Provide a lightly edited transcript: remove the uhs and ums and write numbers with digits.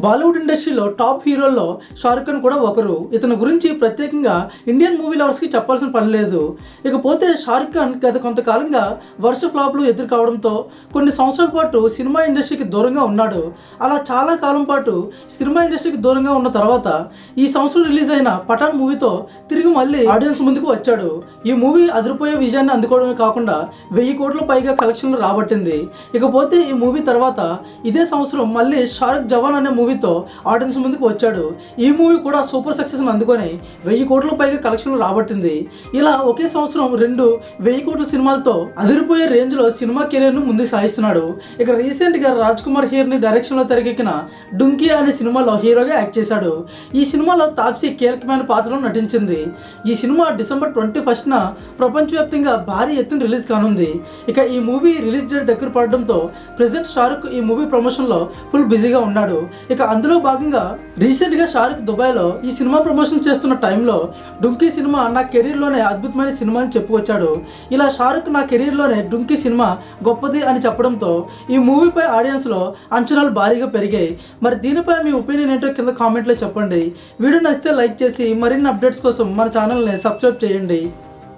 బాలీవుడ్ ఇండస్ట్రీలో టాప్ హీరోల్లో షారుఖ్ ఖాన్ కూడా ఒకరు. ఇతని గురించి ప్రత్యేకంగా ఇండియన్ మూవీ లవర్స్కి చెప్పాల్సిన పని లేదు. ఇకపోతే షారుఖ్ ఖాన్ గత కొంతకాలంగా వరుస ఫ్లాప్లు ఎదురు కావడంతో కొన్ని సంవత్సరాల పాటు సినిమా ఇండస్ట్రీకి దూరంగా ఉన్నాడు. అలా చాలా కాలం పాటు సినిమా ఇండస్ట్రీకి దూరంగా ఉన్న తర్వాత ఈ సంవత్సరం రిలీజ్ అయిన పఠాన్ మూవీతో తిరిగి మళ్ళీ ఆడియన్స్ ముందుకు వచ్చాడు. ఈ మూవీ అదిరిపోయే విజయాన్ని అందుకోవడమే కాకుండా 1000 కోట్ల పైగా కలెక్షన్లు రాబట్టింది. ఇకపోతే ఈ మూవీ తర్వాత ఇదే సంవత్సరం మళ్ళీ షారుఖ్ జవాన్ అనే మూవీతో ఆడియన్స్ ముందుకు వచ్చాడు. ఈ మూవీ కూడా సూపర్ సక్సెస్ అందుకొని 1000 కోట్ల పైగా కలెక్షన్లు రాబట్టింది. ఇలా ఒకే సంవత్సరం 1000 కోట్ల సినిమాలతో అదిరిపోయే రేంజ్ లో సినిమా కెరీర్ ను ముందుకు సాగిస్తున్నాడు. ఇక రీసెంట్ గా రాజ్ కుమార్ హిర్ని డైరెక్షన్ లో తెరకెక్కిన డుంకీ అనే సినిమాలో హీరోగా యాక్ట్ చేశాడు. ఈ సినిమాలో తాప్సీ కీలకమైన పాత్రలో నటించింది. ఈ సినిమా డిసెంబర్ 21న ప్రపంచవ్యాప్తంగా భారీ ఎత్తున రిలీజ్ కానుంది. ఇక ఈ మూవీ రిలీజ్ డేట్ దగ్గర పడడంతో ప్రెసెంట్ షారుఖ్ ఈ మూవీ ప్రమోషన్ లో ఫుల్ బిజీగా ఉన్నాడు. ఇక అందులో భాగంగా రీసెంట్ గా షారుఖ్ దుబాయ్ లో ఈ సినిమా ప్రమోషన్ చేస్తున్న టైంలో డుంకీ సినిమా నా కెరీర్ లోనే అద్భుతమైన సినిమా అని చెప్పుకొచ్చాడు. ఇలా షారుఖ్ నా కెరీర్ లోనే డుంకీ సినిమా గొప్పది అని చెప్పడంతో ఈ మూవీపై ఆడియన్స్ లో అంచనాలు భారీగా పెరిగాయి. మరి దీనిపై మీ ఒపీనియన్ ఏంటో కింద కామెంట్లో చెప్పండి. వీడియో నచ్చితే లైక్ చేసి మరిన్ని అప్డేట్స్ కోసం మన ఛానల్ని సబ్స్క్రైబ్ చేయండి.